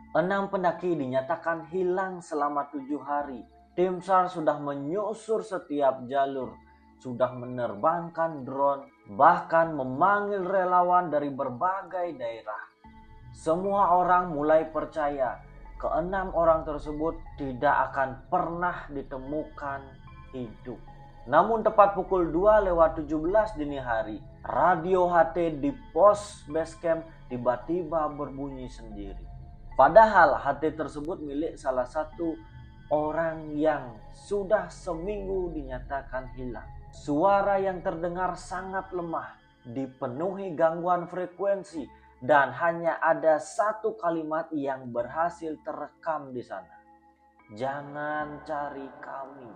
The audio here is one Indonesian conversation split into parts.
6 pendaki dinyatakan hilang selama 7 hari. Tim SAR sudah menyusur setiap jalur, sudah menerbangkan drone, bahkan memanggil relawan dari berbagai daerah. Semua orang mulai percaya ke-6 orang tersebut tidak akan pernah ditemukan hidup. Namun tepat pukul 2:17 dini hari, radio HT di pos base camp tiba-tiba berbunyi sendiri. Padahal HT tersebut milik salah satu orang yang sudah seminggu dinyatakan hilang. Suara yang terdengar sangat lemah, dipenuhi gangguan frekuensi, dan hanya ada satu kalimat yang berhasil terekam di sana. Jangan cari kami,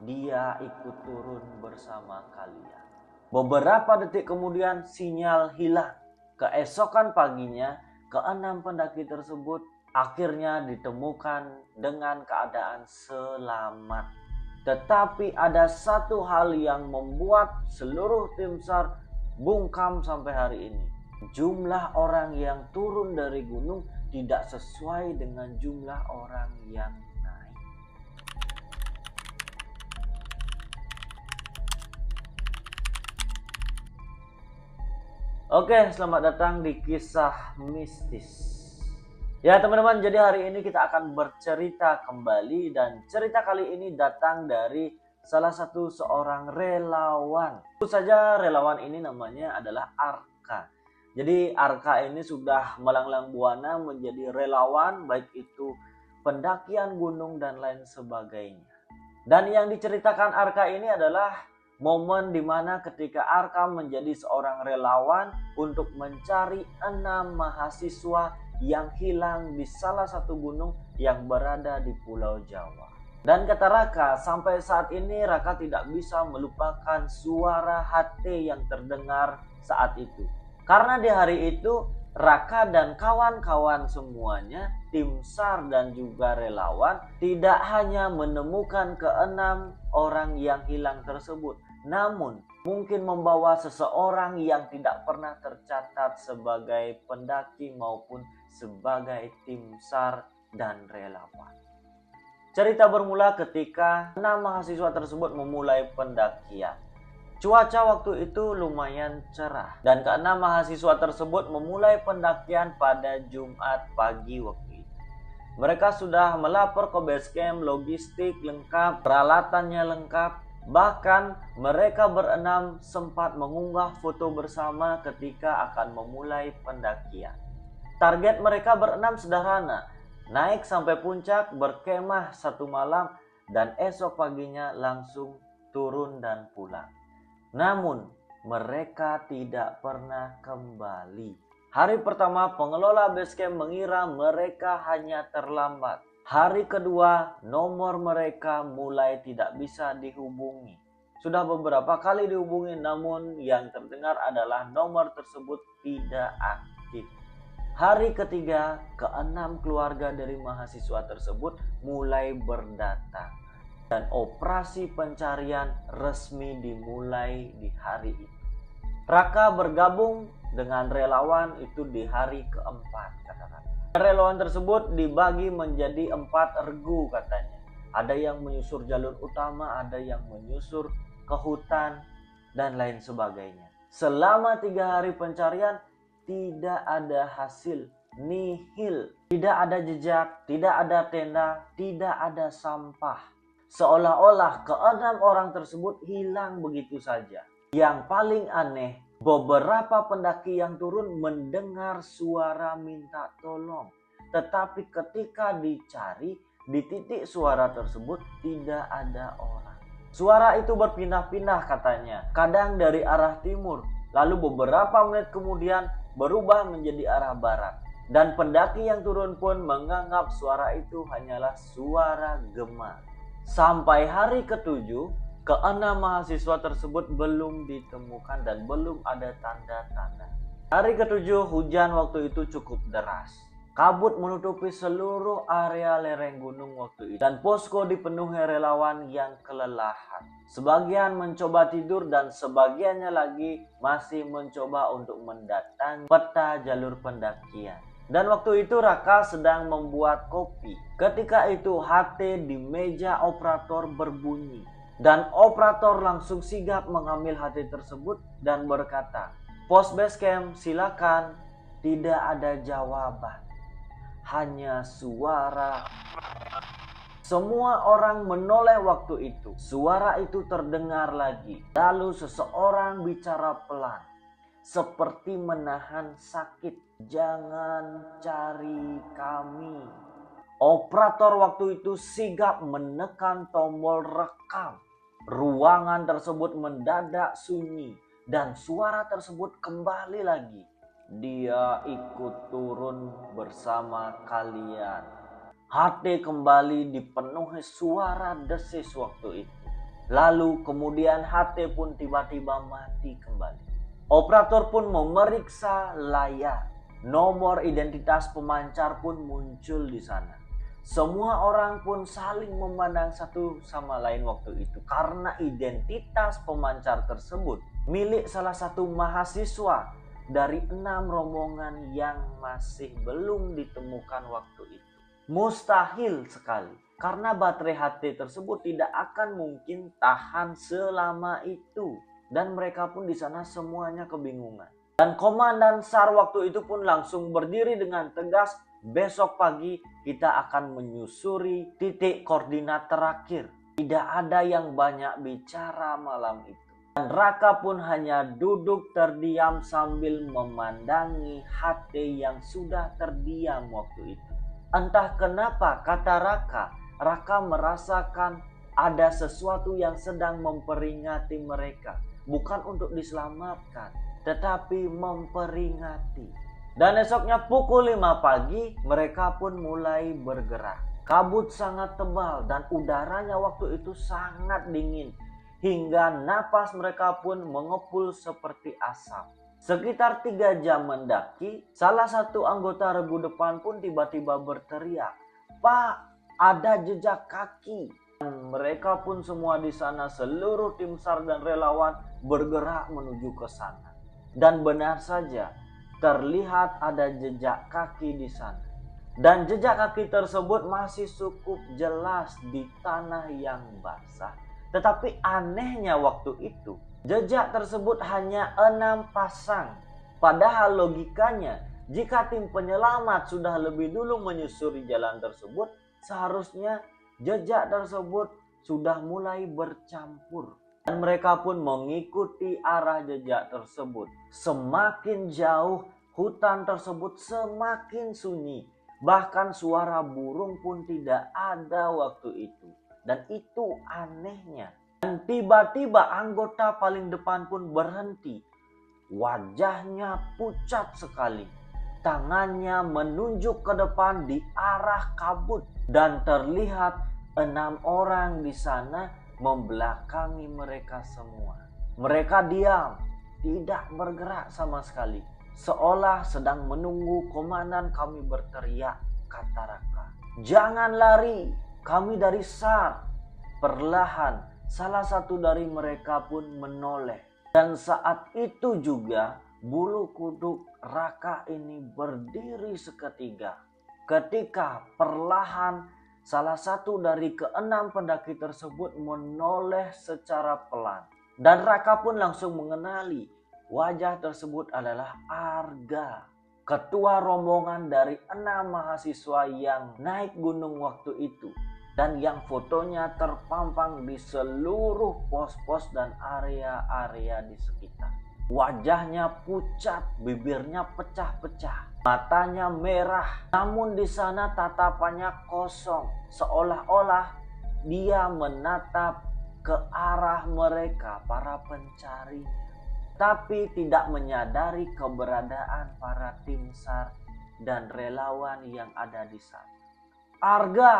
dia ikut turun bersama kalian. Beberapa detik kemudian sinyal hilang. Keesokan paginya, ke-6 pendaki tersebut akhirnya ditemukan dengan keadaan selamat. Tetapi ada satu hal yang membuat seluruh tim SAR bungkam sampai hari ini. Jumlah orang yang turun dari gunung tidak sesuai dengan jumlah orang yang naik. Oke, selamat datang di kisah mistis. Ya teman-teman, jadi hari ini kita akan bercerita kembali, dan cerita kali ini datang dari salah satu seorang relawan. Tentu saja relawan ini namanya adalah Arka. Jadi Arka ini sudah melanglang buana menjadi relawan, baik itu pendakian gunung dan lain sebagainya. Dan yang diceritakan Arka ini adalah momen dimana ketika Arka menjadi seorang relawan untuk mencari 6 mahasiswa yang hilang di salah satu gunung yang berada di Pulau Jawa. Dan kata Raka, sampai saat ini Raka tidak bisa melupakan suara HT yang terdengar saat itu. Karena di hari itu Raka dan kawan-kawan semuanya, tim SAR dan juga relawan, tidak hanya menemukan ke-6 orang yang hilang tersebut, namun mungkin membawa seseorang yang tidak pernah tercatat sebagai pendaki maupun sebagai tim SAR dan relawan. Cerita bermula ketika 6 mahasiswa tersebut memulai pendakian. Cuaca waktu itu lumayan cerah, dan ke-6 mahasiswa tersebut memulai pendakian pada Jumat pagi waktu itu. Mereka sudah melapor ke base camp, logistik lengkap, peralatannya lengkap. Bahkan mereka berenam sempat mengunggah foto bersama ketika akan memulai pendakian. Target mereka berenam sederhana, naik sampai puncak, berkemah 1 malam, dan esok paginya langsung turun dan pulang. Namun mereka tidak pernah kembali. Hari pertama pengelola base camp mengira mereka hanya terlambat. Hari kedua, nomor mereka mulai tidak bisa dihubungi. Sudah beberapa kali dihubungi, namun yang terdengar adalah nomor tersebut tidak aktif. Hari ketiga, ke-6 keluarga dari mahasiswa tersebut mulai berdatang, dan operasi pencarian resmi dimulai di hari itu. Raka bergabung dengan relawan itu di hari keempat, kata Raka. Relawan tersebut dibagi menjadi 4 regu katanya. Ada yang menyusur jalur utama, ada yang menyusur ke hutan, dan lain sebagainya. Selama 3 hari pencarian tidak ada hasil, nihil. Tidak ada jejak, tidak ada tenda, tidak ada sampah. Seolah-olah ke-6 orang tersebut hilang begitu saja. Yang paling aneh, beberapa pendaki yang turun mendengar suara minta tolong. Tetapi ketika dicari, di titik suara tersebut tidak ada orang. Suara itu berpindah-pindah katanya. Kadang dari arah timur, lalu beberapa menit kemudian berubah menjadi arah barat. Dan pendaki yang turun pun menganggap suara itu hanyalah suara gema. Sampai hari ke-7, ke-6 mahasiswa tersebut belum ditemukan dan belum ada tanda-tanda. Hari ke-7 hujan waktu itu cukup deras. Kabut menutupi seluruh area lereng gunung waktu itu, dan posko dipenuhi relawan yang kelelahan. Sebagian mencoba tidur dan sebagiannya lagi masih mencoba untuk mendatangi peta jalur pendakian. Dan waktu itu Raka sedang membuat kopi. Ketika itu HT di meja operator berbunyi. Dan operator langsung sigap mengambil HT tersebut dan berkata, "Pos base camp silakan." Tidak ada jawaban. Hanya suara. Semua orang menoleh waktu itu. Suara itu terdengar lagi. Lalu seseorang bicara pelan. Seperti menahan sakit. "Jangan cari kami." Operator waktu itu sigap menekan tombol rekam. Ruangan tersebut mendadak sunyi. Dan suara tersebut kembali lagi. "Dia ikut turun bersama kalian." HT kembali dipenuhi suara desis waktu itu. Lalu kemudian HT pun tiba-tiba mati kembali. Operator pun memeriksa layar. Nomor identitas pemancar pun muncul di sana. Semua orang pun saling memandang satu sama lain waktu itu. Karena identitas pemancar tersebut milik salah satu mahasiswa dari 6 rombongan yang masih belum ditemukan waktu itu. Mustahil sekali, karena baterai HT tersebut tidak akan mungkin tahan selama itu. Dan mereka pun di sana semuanya kebingungan. Dan Komandan SAR waktu itu pun langsung berdiri dengan tegas, "Besok pagi kita akan menyusuri titik koordinat terakhir." Tidak ada yang banyak bicara malam itu. Dan Raka pun hanya duduk terdiam sambil memandangi HT yang sudah terdiam waktu itu. Entah kenapa, kata Raka merasakan ada sesuatu yang sedang memperingati mereka. Bukan untuk diselamatkan, tetapi memperingati. Dan esoknya pukul 5 pagi, mereka pun mulai bergerak. Kabut sangat tebal dan udaranya waktu itu sangat dingin. Hingga napas mereka pun mengepul seperti asap. Sekitar 3 jam mendaki, salah satu anggota regu depan pun tiba-tiba berteriak, "Pak, ada jejak kaki." Dan mereka pun semua di sana, seluruh tim SAR dan relawan bergerak menuju ke sana. Dan benar saja, terlihat ada jejak kaki di sana. Dan jejak kaki tersebut masih cukup jelas di tanah yang basah. Tetapi anehnya waktu itu, jejak tersebut hanya 6 pasang. Padahal logikanya, jika tim penyelamat sudah lebih dulu menyusuri jalan tersebut, seharusnya jejak tersebut sudah mulai bercampur. Dan mereka pun mengikuti arah jejak tersebut. Semakin jauh, hutan tersebut semakin sunyi. Bahkan suara burung pun tidak ada waktu itu. Dan itu anehnya. Dan tiba-tiba anggota paling depan pun berhenti. Wajahnya pucat sekali. Tangannya menunjuk ke depan di arah kabut. Dan terlihat 6 orang di sana membelakangi mereka semua. Mereka diam, tidak bergerak sama sekali. Seolah sedang menunggu komandan kami berteriak, kata Raka. "Jangan lari, kami dari SAR." Perlahan, salah satu dari mereka pun menoleh. Dan saat itu juga, bulu kuduk Raka ini berdiri seketika. Ketika perlahan, salah satu dari ke-6 pendaki tersebut menoleh secara pelan. Dan Raka pun langsung mengenali wajah tersebut adalah Arga. Ketua rombongan dari 6 mahasiswa yang naik gunung waktu itu. Dan yang fotonya terpampang di seluruh pos-pos dan area-area di sekitar. Wajahnya pucat, bibirnya pecah-pecah, matanya merah. Namun di sana tatapannya kosong, seolah-olah dia menatap ke arah mereka, para pencarinya. Tapi tidak menyadari keberadaan para tim SAR dan relawan yang ada di sana. "Arga!"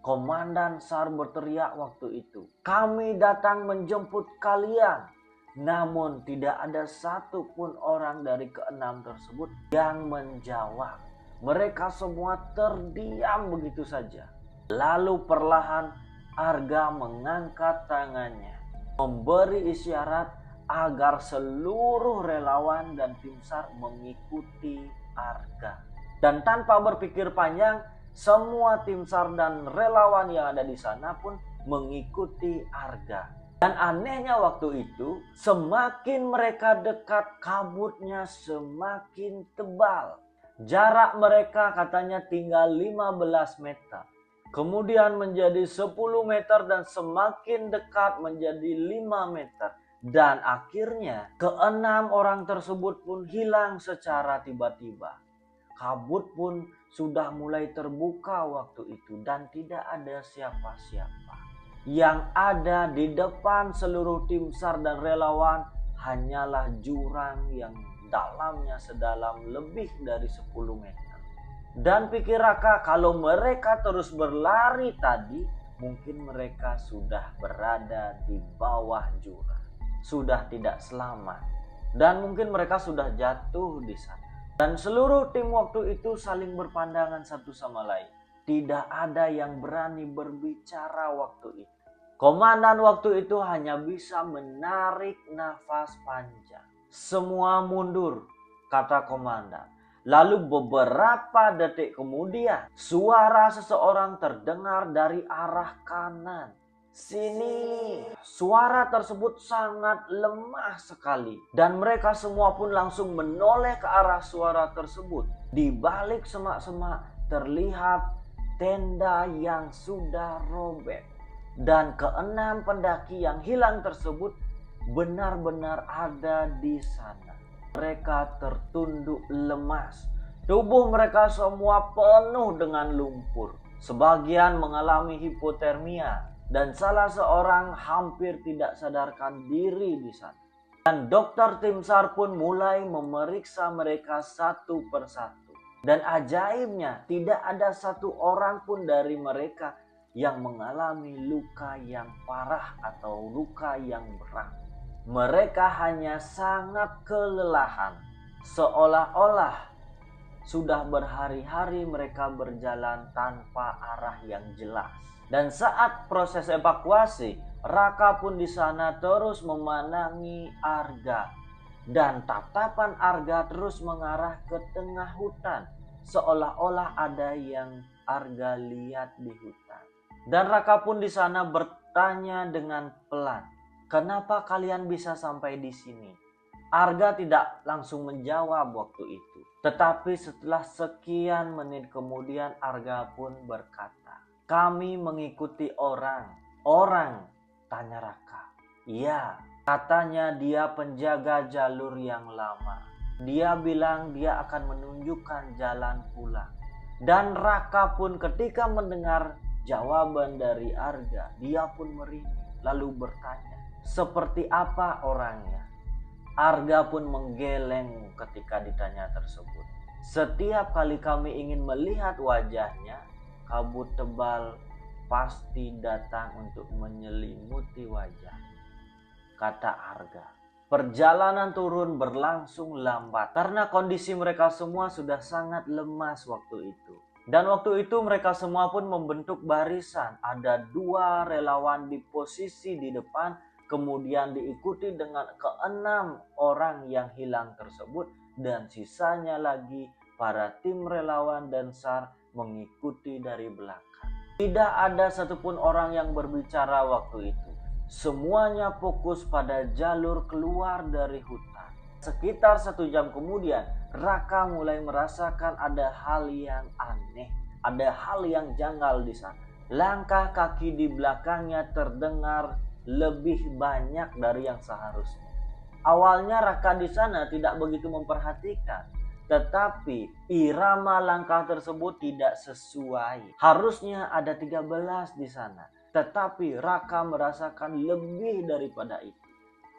Komandan SAR berteriak waktu itu. "Kami datang menjemput kalian." Namun tidak ada satupun orang dari ke-6 tersebut yang menjawab. Mereka semua terdiam begitu saja. Lalu perlahan Arga mengangkat tangannya, memberi isyarat agar seluruh relawan dan tim SAR mengikuti Arga. Dan tanpa berpikir panjang, semua tim SAR dan relawan yang ada di sana pun mengikuti Arga. Dan anehnya waktu itu, semakin mereka dekat, kabutnya semakin tebal. Jarak mereka katanya tinggal 15 meter. Kemudian menjadi 10 meter dan semakin dekat menjadi 5 meter. Dan akhirnya keenam orang tersebut pun hilang secara tiba-tiba. Kabut pun sudah mulai terbuka waktu itu dan tidak ada siapa-siapa. Yang ada di depan seluruh tim SAR dan relawan hanyalah jurang yang dalamnya sedalam lebih dari 10 meter. Dan pikir Raka, kalau mereka terus berlari tadi, mungkin mereka sudah berada di bawah jurang. Sudah tidak selamat. Dan mungkin mereka sudah jatuh di sana. Dan seluruh tim waktu itu saling berpandangan satu sama lain. Tidak ada yang berani berbicara waktu itu. Komandan waktu itu hanya bisa menarik nafas panjang. Semua mundur, kata komandan. Lalu beberapa detik kemudian, suara seseorang terdengar dari arah kanan. Sini. Suara tersebut sangat lemah sekali. Dan mereka semua pun langsung menoleh ke arah suara tersebut. Di balik semak-semak terlihat tenda yang sudah robek. Dan keenam pendaki yang hilang tersebut benar-benar ada di sana. Mereka tertunduk lemas. Tubuh mereka semua penuh dengan lumpur. Sebagian mengalami hipotermia. Dan salah seorang hampir tidak sadarkan diri di sana. Dan dokter tim SAR pun mulai memeriksa mereka satu persatu. Dan ajaibnya tidak ada satu orang pun dari mereka yang mengalami luka yang parah atau luka yang berat. Mereka hanya sangat kelelahan. Seolah-olah sudah berhari-hari mereka berjalan tanpa arah yang jelas. Dan saat proses evakuasi, Raka pun di sana terus memandangi Arga. Dan tatapan Arga terus mengarah ke tengah hutan. Seolah-olah ada yang Arga lihat di hutan. Dan Raka pun di sana bertanya dengan pelan, "Kenapa kalian bisa sampai di sini?" Arga tidak langsung menjawab waktu itu. Tetapi setelah sekian menit kemudian Arga pun berkata, "Kami mengikuti orang." "Orang?" tanya Raka. "Iya, katanya dia penjaga jalur yang lama. Dia bilang dia akan menunjukkan jalan pulang." Dan Raka pun ketika mendengar jawaban dari Arga, dia pun merinding lalu bertanya, "Seperti apa orangnya?" Arga pun menggeleng ketika ditanya tersebut. "Setiap kali kami ingin melihat wajahnya, kabut tebal pasti datang untuk menyelimuti wajah," kata Arga. Perjalanan turun berlangsung lambat karena kondisi mereka semua sudah sangat lemas waktu itu. Dan waktu itu mereka semua pun membentuk barisan. Ada 2 relawan di posisi di depan, kemudian diikuti dengan keenam orang yang hilang tersebut, dan sisanya lagi para tim relawan dan SAR mengikuti dari belakang. Tidak ada satupun orang yang berbicara waktu itu. Semuanya fokus pada jalur keluar dari hutan. Sekitar 1 jam kemudian, Raka mulai merasakan ada hal yang aneh. Ada hal yang janggal di sana. Langkah kaki di belakangnya terdengar lebih banyak dari yang seharusnya. Awalnya Raka di sana tidak begitu memperhatikan. Tetapi irama langkah tersebut tidak sesuai. Harusnya ada 13 di sana. Tetapi Raka merasakan lebih daripada itu.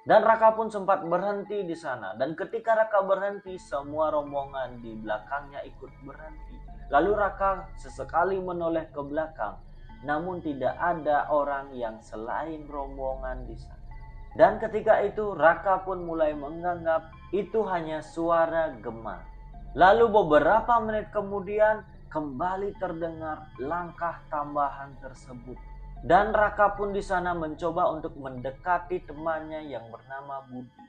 Dan Raka pun sempat berhenti di sana. Dan ketika Raka berhenti, semua rombongan di belakangnya ikut berhenti. Lalu Raka sesekali menoleh ke belakang. Namun tidak ada orang yang selain rombongan di sana. Dan ketika itu Raka pun mulai menganggap itu hanya suara gema. Lalu beberapa menit kemudian kembali terdengar langkah tambahan tersebut. Dan Raka pun di sana mencoba untuk mendekati temannya yang bernama Budi.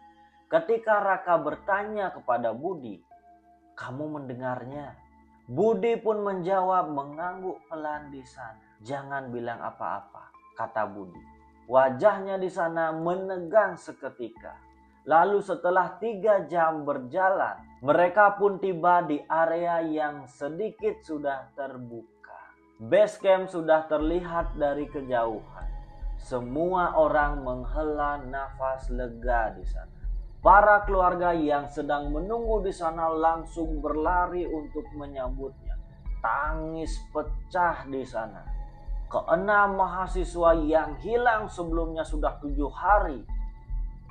Ketika Raka bertanya kepada Budi, "Kamu mendengarnya?" Budi pun menjawab mengangguk pelan di sana. "Jangan bilang apa-apa," kata Budi. Wajahnya di sana menegang seketika. Lalu setelah 3 jam berjalan, mereka pun tiba di area yang sedikit sudah terbuka. Base camp sudah terlihat dari kejauhan. Semua orang menghela nafas lega di sana. Para keluarga yang sedang menunggu di sana langsung berlari untuk menyambutnya. Tangis pecah di sana. Keenam mahasiswa yang hilang sebelumnya sudah 7 hari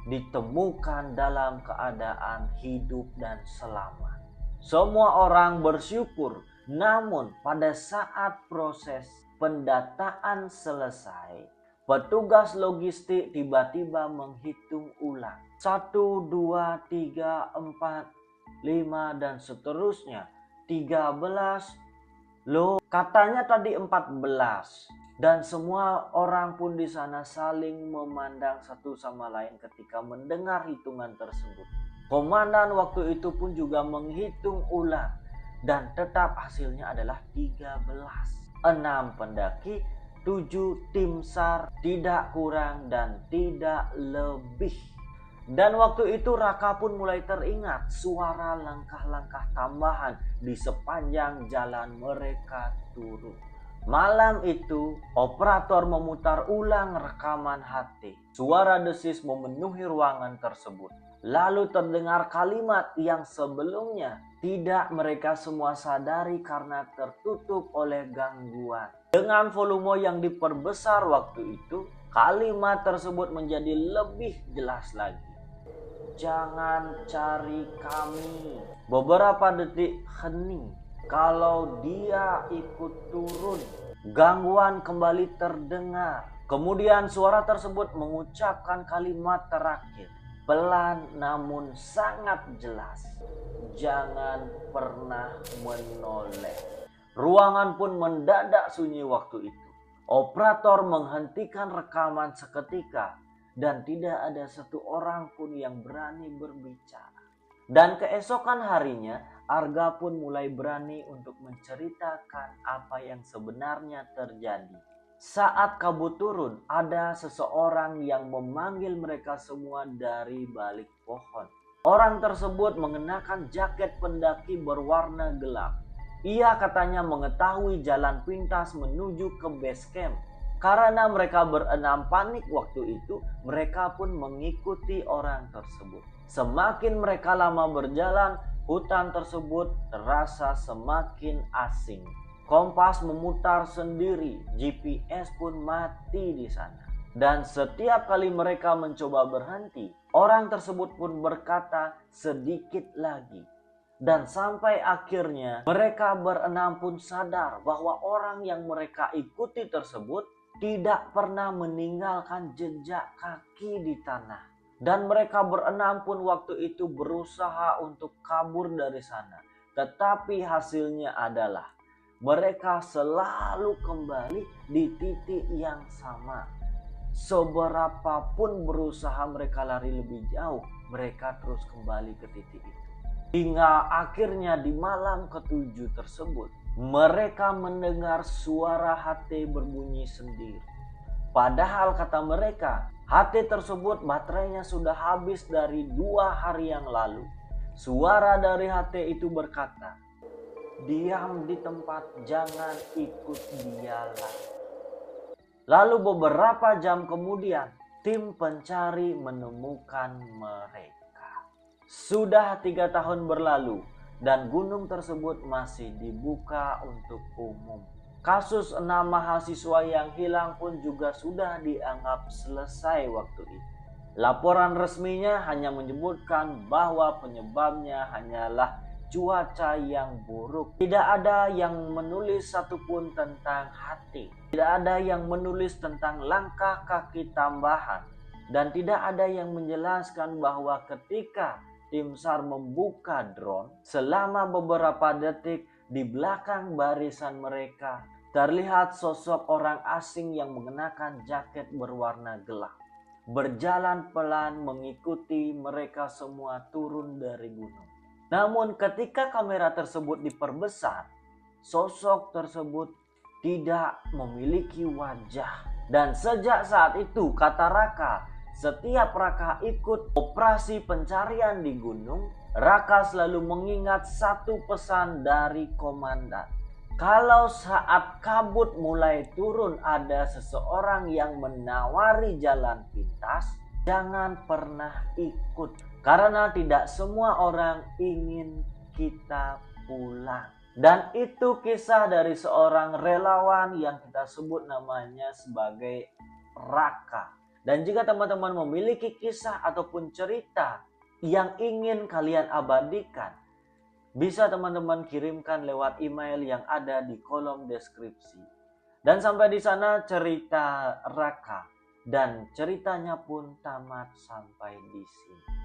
ditemukan dalam keadaan hidup dan selamat. Semua orang bersyukur, namun pada saat proses pendataan selesai, petugas logistik tiba-tiba menghitung ulang. 1, 2, 3, 4, 5 dan seterusnya. 13. Loh, katanya tadi 14. Dan semua orang pun di sana saling memandang satu sama lain ketika mendengar hitungan tersebut. Komandan waktu itu pun juga menghitung ulang dan tetap hasilnya adalah 13. 6 pendaki, 7 tim SAR, tidak kurang dan tidak lebih. Dan waktu itu Raka pun mulai teringat suara langkah-langkah tambahan di sepanjang jalan mereka turun. Malam itu, operator memutar ulang rekaman HT. Suara desis memenuhi ruangan tersebut. Lalu terdengar kalimat yang sebelumnya tidak mereka semua sadari karena tertutup oleh gangguan. Dengan volume yang diperbesar waktu itu, kalimat tersebut menjadi lebih jelas lagi. "Jangan cari kami." Beberapa detik hening. Kalau dia ikut turun, gangguan kembali terdengar. Kemudian suara tersebut mengucapkan kalimat terakhir, pelan namun sangat jelas. "Jangan pernah menoleh." Ruangan pun mendadak sunyi waktu itu. Operator menghentikan rekaman seketika dan tidak ada satu orang pun yang berani berbicara. Dan keesokan harinya, Arga pun mulai berani untuk menceritakan apa yang sebenarnya terjadi. Saat kabut turun, ada seseorang yang memanggil mereka semua dari balik pohon. Orang tersebut mengenakan jaket pendaki berwarna gelap. Ia katanya mengetahui jalan pintas menuju ke base camp. Karena mereka berenam panik waktu itu, mereka pun mengikuti orang tersebut. Semakin mereka lama berjalan, hutan tersebut terasa semakin asing. Kompas memutar sendiri, GPS pun mati di sana. Dan setiap kali mereka mencoba berhenti, orang tersebut pun berkata sedikit lagi. Dan sampai akhirnya mereka berenam pun sadar bahwa orang yang mereka ikuti tersebut tidak pernah meninggalkan jejak kaki di tanah. Dan mereka berenam pun waktu itu berusaha untuk kabur dari sana. Tetapi hasilnya adalah mereka selalu kembali di titik yang sama. Seberapapun berusaha mereka lari lebih jauh, mereka terus kembali ke titik itu. Hingga akhirnya di malam ke-7 tersebut, mereka mendengar suara HT berbunyi sendiri. Padahal kata mereka, HT tersebut baterainya sudah habis dari 2 hari yang lalu. Suara dari HT itu berkata, "Diam di tempat, jangan ikut dia lagi." Lalu beberapa jam kemudian, tim pencari menemukan mereka. Sudah 3 tahun berlalu dan gunung tersebut masih dibuka untuk umum. Kasus 6 mahasiswa yang hilang pun juga sudah dianggap selesai waktu itu. Laporan resminya hanya menyebutkan bahwa penyebabnya hanyalah cuaca yang buruk. Tidak ada yang menulis satupun tentang HT. Tidak ada yang menulis tentang langkah kaki tambahan. Dan tidak ada yang menjelaskan bahwa ketika tim SAR membuka drone, selama beberapa detik di belakang barisan mereka terlihat sosok orang asing yang mengenakan jaket berwarna gelap, berjalan pelan mengikuti mereka semua turun dari gunung. Namun ketika kamera tersebut diperbesar, sosok tersebut tidak memiliki wajah. Dan sejak saat itu, kata Raka, setiap Raka ikut operasi pencarian di gunung, Raka selalu mengingat satu pesan dari komandan. Kalau saat kabut mulai turun ada seseorang yang menawari jalan pintas, jangan pernah ikut. Karena tidak semua orang ingin kita pulang. Dan itu kisah dari seorang relawan yang kita sebut namanya sebagai Raka. Dan jika teman-teman memiliki kisah ataupun cerita yang ingin kalian abadikan, bisa teman-teman kirimkan lewat email yang ada di kolom deskripsi. Dan sampai di sana cerita Raka dan ceritanya pun tamat sampai di sini.